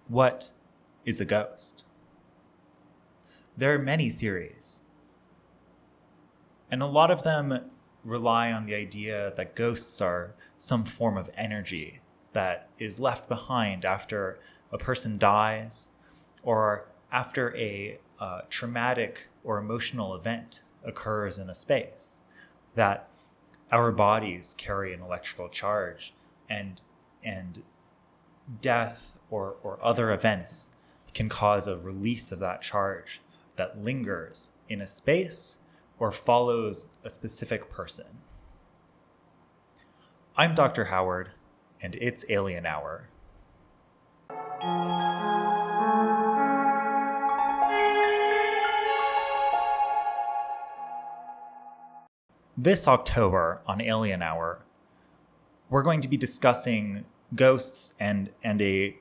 What is a ghost? There are many theories, and a lot of them rely on the idea that ghosts are some form of energy that is left behind after a person dies or after a traumatic or emotional event occurs in a space, that our bodies carry an electrical charge, and death or other events can cause a release of that charge that lingers in a space or follows a specific person. I'm Dr. Howard, and it's Alien Hour. This October on Alien Hour, we're going to be discussing ghosts and a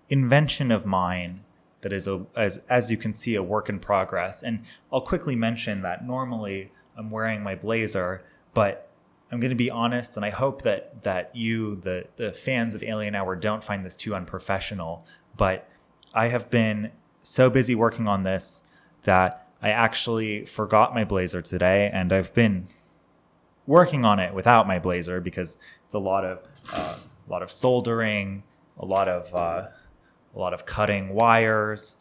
invention of mine that is, as you can see, a work in progress. And I'll quickly mention that normally I'm wearing my blazer, but I'm going to be honest, and I hope that you, the fans of Alien Hour, don't find this too unprofessional. But I have been so busy working on this that I actually forgot my blazer today, and I've been working on it without my blazer because it's a lot of soldering, a lot of cutting wires,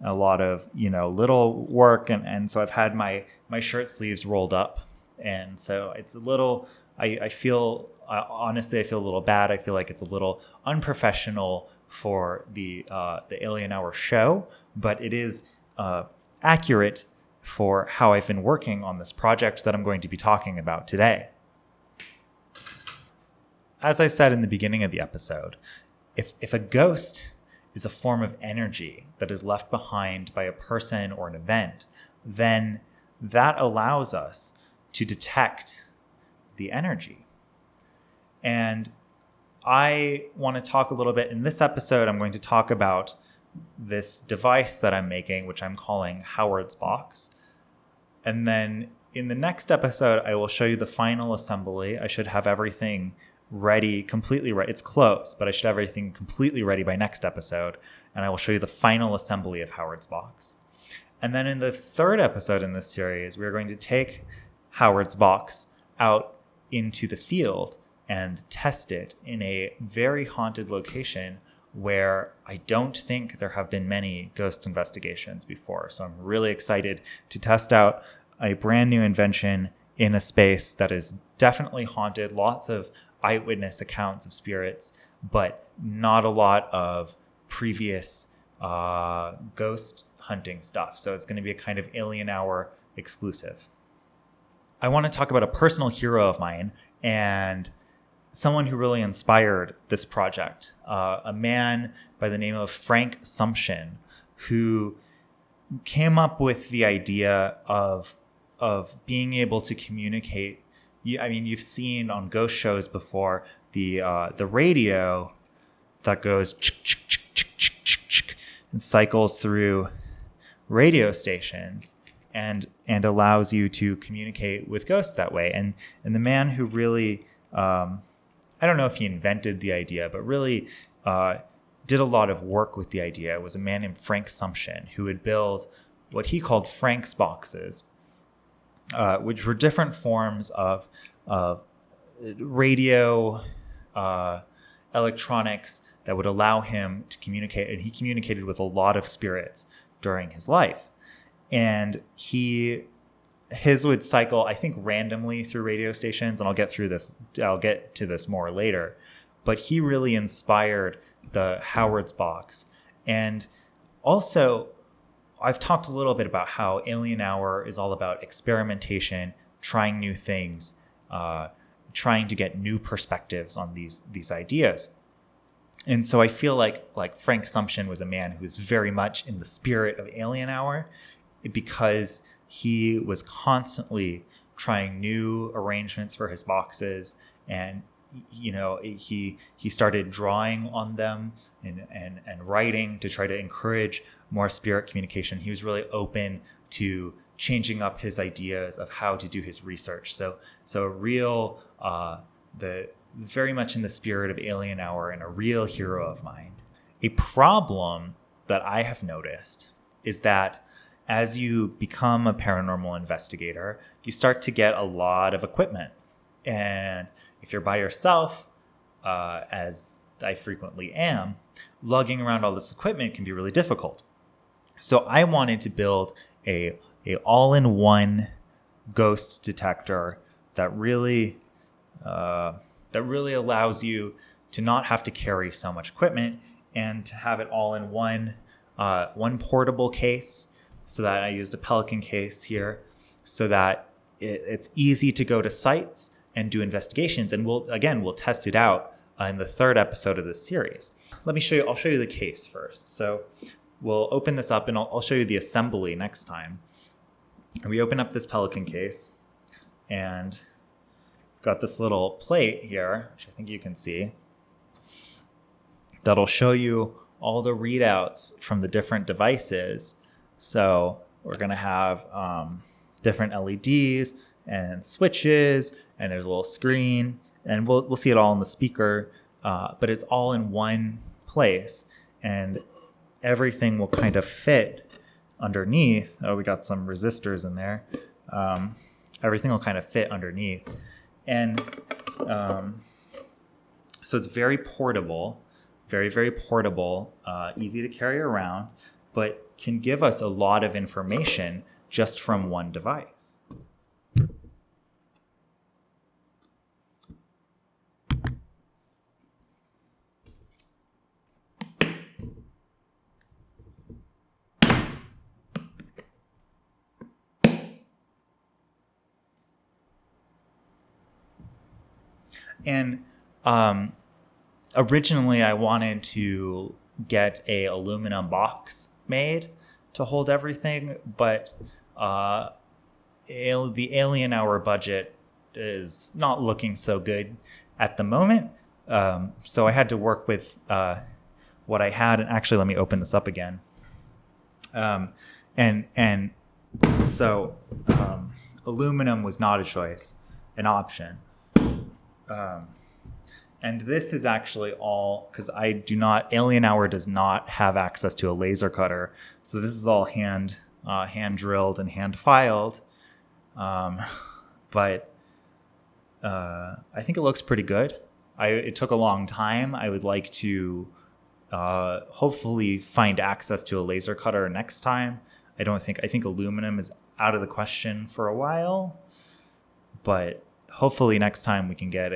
a lot of little work, and so I've had my shirt sleeves rolled up, and so it's a little. I feel honestly, I feel a little bad. I feel like it's a little unprofessional for the Alien Hour show, but it is accurate for how I've been working on this project that I'm going to be talking about today. As I said in the beginning of the episode, if a ghost is a form of energy that is left behind by a person or an event, then that allows us to detect the energy. And I want to talk a little bit in this episode. I'm going to talk about this device that I'm making, which I'm calling Howard's Box. And then in the next episode, I will show you the final assembly. I should have everything ready, completely ready. It's close, but I should have everything completely ready by next episode. And I will show you the final assembly of Howard's Box. And then in the third episode in this series, we're going to take Howard's Box out into the field and test it in a very haunted location where I don't think there have been many ghost investigations before. So I'm really excited to test out a brand new invention in a space that is definitely haunted, lots of eyewitness accounts of spirits, but not a lot of previous ghost hunting stuff. So it's going to be a kind of Alien Hour exclusive. I want to talk about a personal hero of mine and someone who really inspired this project, a man by the name of Frank Sumption, who came up with the idea of being able to communicate. I mean, you've seen on ghost shows before the radio that goes and cycles through radio stations and allows you to communicate with ghosts that way. And the man who really I don't know if he invented the idea, but really did a lot of work with the idea. It was a man named Frank Sumption who would build what he called Frank's boxes, which were different forms of radio electronics that would allow him to communicate. And he communicated with a lot of spirits during his life. And his would cycle, I think, randomly through radio stations, and I'll get to this more later. But he really inspired the Howard's Box. And also, I've talked a little bit about how Alien Hour is all about experimentation, trying new things, trying to get new perspectives on these ideas. And so I feel like Frank Sumption was a man who was very much in the spirit of Alien Hour, because he was constantly trying new arrangements for his boxes, and he started drawing on them and writing to try to encourage more spirit communication. He was really open to changing up his ideas of how to do his research. So a real very much in the spirit of Alien Hour, and a real hero of mine. A problem that I have noticed is that as you become a paranormal investigator, you start to get a lot of equipment. And if you're by yourself, as I frequently am, lugging around all this equipment can be really difficult. So I wanted to build a all-in-one ghost detector that really allows you to not have to carry so much equipment and to have it all in one portable case. So that I used a Pelican case here, so that it's easy to go to sites and do investigations. And we'll test it out in the third episode of this series. Let me show you. I'll show you the case first. So we'll open this up, and I'll show you the assembly next time. And we open up this Pelican case, and we've got this little plate here, which I think you can see, that'll show you all the readouts from the different devices. So we're going to have different LEDs and switches, and there's a little screen, and we'll see it all in the speaker, but it's all in one place, and everything will kind of fit underneath. Oh, we got some resistors in there. Everything will kind of fit underneath. And so it's very portable, very, very portable, easy to carry around, but can give us a lot of information just from one device. And originally I wanted to get a aluminum box made to hold everything, but the Alien Hour budget is not looking so good at the moment. So I had to work with what I had. And actually, let me open this up again. And so aluminum was not a choice, an option. And this is actually all, because Alien Hour does not have access to a laser cutter. So this is all hand drilled and hand filed. But I think it looks pretty good. It took a long time. I would like to hopefully find access to a laser cutter next time. I think aluminum is out of the question for a while, but hopefully next time we can get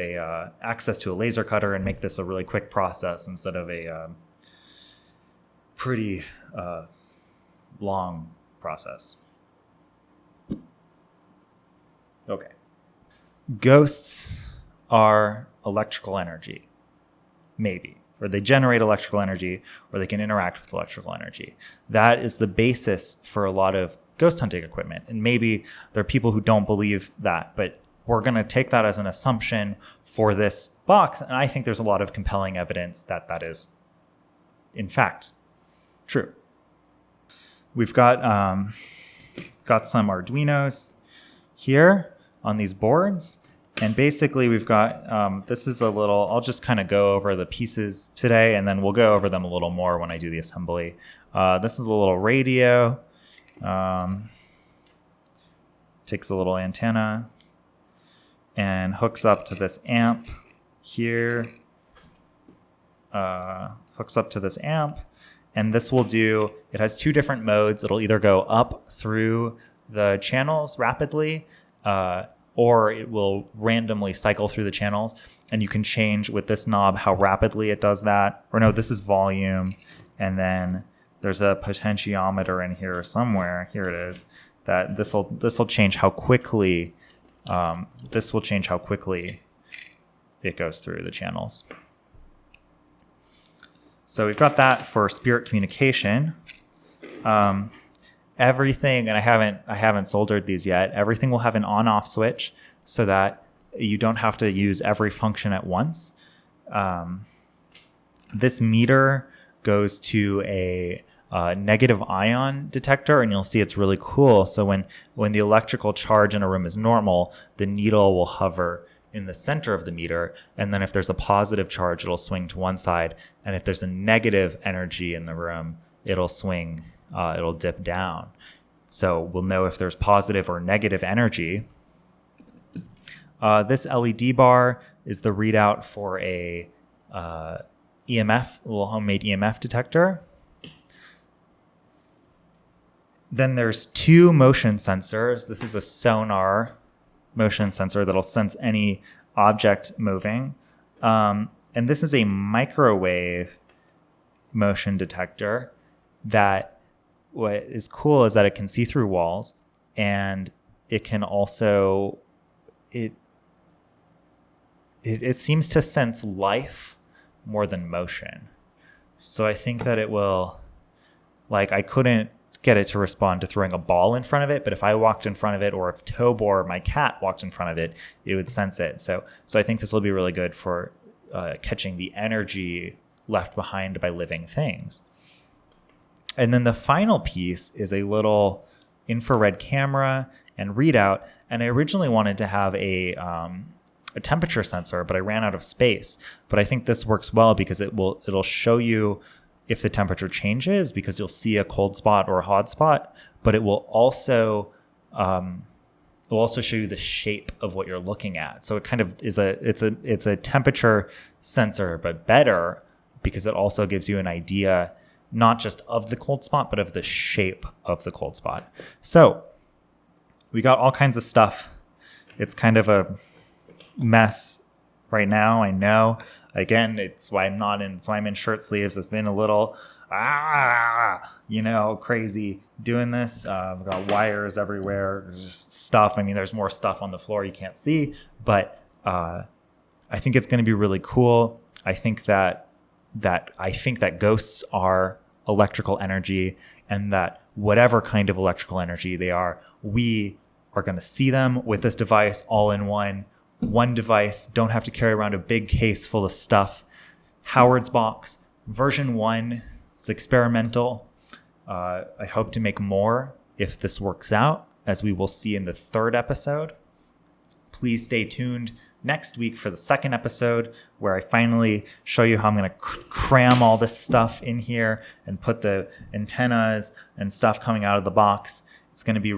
access to a laser cutter and make this a really quick process instead of a pretty long process. Okay. Ghosts are electrical energy, maybe, or they generate electrical energy, or they can interact with electrical energy. That is the basis for a lot of ghost hunting equipment. And maybe there are people who don't believe that, but we're going to take that as an assumption for this box. And I think there's a lot of compelling evidence that that is, in fact, true. We've got some Arduinos here on these boards. And basically we've got, this is a little, I'll just kind of go over the pieces today, and then we'll go over them a little more when I do the assembly. This is a little radio. Takes a little antenna and hooks up to this amp here. Hooks up to this amp. And this will do, it has two different modes. It'll either go up through the channels rapidly, or it will randomly cycle through the channels. And you can change with this knob how rapidly it does that. Or no, this is volume. And then there's a potentiometer in here somewhere. Here it is. That this will change how quickly it goes through the channels. So we've got that for spirit communication. Everything, and I haven't soldered these yet. Everything will have an on-off switch so that you don't have to use every function at once. This meter goes to a negative ion detector, and you'll see it's really cool. So when the electrical charge in a room is normal, the needle will hover in the center of the meter. And then if there's a positive charge, it'll swing to one side. And if there's a negative energy in the room, it'll swing, it'll dip down. So we'll know if there's positive or negative energy. This LED bar is the readout for a EMF, a little homemade EMF detector. Then there's 2 motion sensors. This is a Sonar motion sensor that'll sense any object moving. And this is a microwave motion detector that what is cool is that it can see through walls, and it can also, it seems to sense life more than motion. So I think that it will, like, I couldn't get it to respond to throwing a ball in front of it, but if I walked in front of it, or if Tobor, my cat, walked in front of it, it would sense it. So I think this will be really good for catching the energy left behind by living things. And then the final piece is a little infrared camera and readout. And I originally wanted to have a temperature sensor, but I ran out of space. But I think this works well because it'll show you if the temperature changes, because you'll see a cold spot or a hot spot, but it will also show you the shape of what you're looking at. So it kind of is it's a temperature sensor, but better because it also gives you an idea not just of the cold spot, but of the shape of the cold spot. So we got all kinds of stuff. It's kind of a mess right now, I know. Again, it's why I'm in shirt sleeves. It's been a little, crazy doing this. I've got wires everywhere. There's just stuff. I mean, there's more stuff on the floor you can't see, but I think it's going to be really cool. I think that ghosts are electrical energy, and that whatever kind of electrical energy they are, we are going to see them with this device all in one device. Don't have to carry around a big case full of stuff. Howard's box version 1 is experimental. I hope to make more if this works out, as we will see in the 3rd episode. Please stay tuned next week for the 2nd episode, where I finally show you how I'm going to cram all this stuff in here and put the antennas and stuff coming out of the box. It's going to be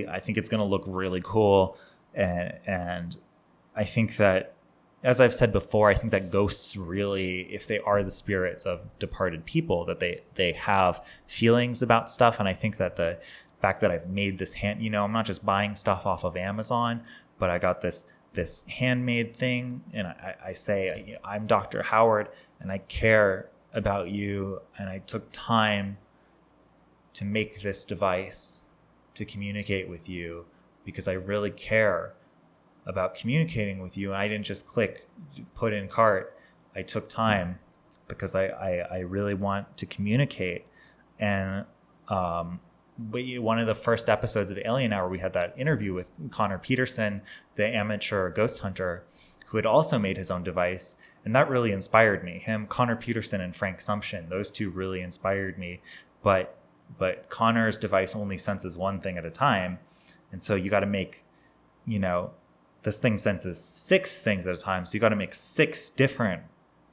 I think it's going to look really cool. And I think that, as I've said before, I think that ghosts really, if they are the spirits of departed people, that they have feelings about stuff. And I think that the fact that I've made this I'm not just buying stuff off of Amazon, but I got this handmade thing, and I say, I'm Dr. Howard, and I care about you, and I took time to make this device to communicate with you because I really care about communicating with you. And I didn't just click, put in cart. I took time because I really want to communicate. And one of the first episodes of Alien Hour, we had that interview with Conor Peterson, the amateur ghost hunter, who had also made his own device. And that really inspired me. Him, Conor Peterson, and Frank Sumption, those 2 really inspired me. But Conor's device only senses one thing at a time. And so you got to make, this thing senses 6 things at a time. So you got to make 6 different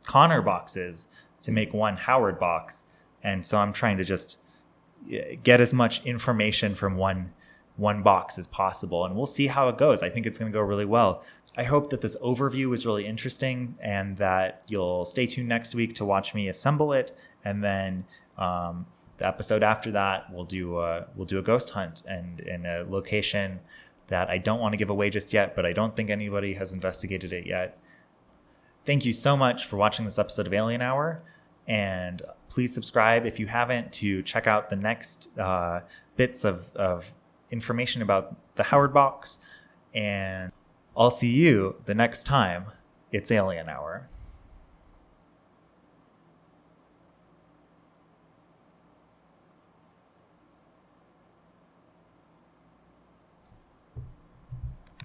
Conor boxes to make one Howard box. And so I'm trying to just get as much information from one box as possible. And we'll see how it goes. I think it's going to go really well. I hope that this overview was really interesting, and that you'll stay tuned next week to watch me assemble it. And then the episode after that, we'll do a ghost hunt, and in a location that I don't want to give away just yet, but I don't think anybody has investigated it yet. Thank you so much for watching this episode of Alien Hour, and please subscribe if you haven't to check out the next bits of information about the Howard box, and I'll see you the next time it's Alien Hour.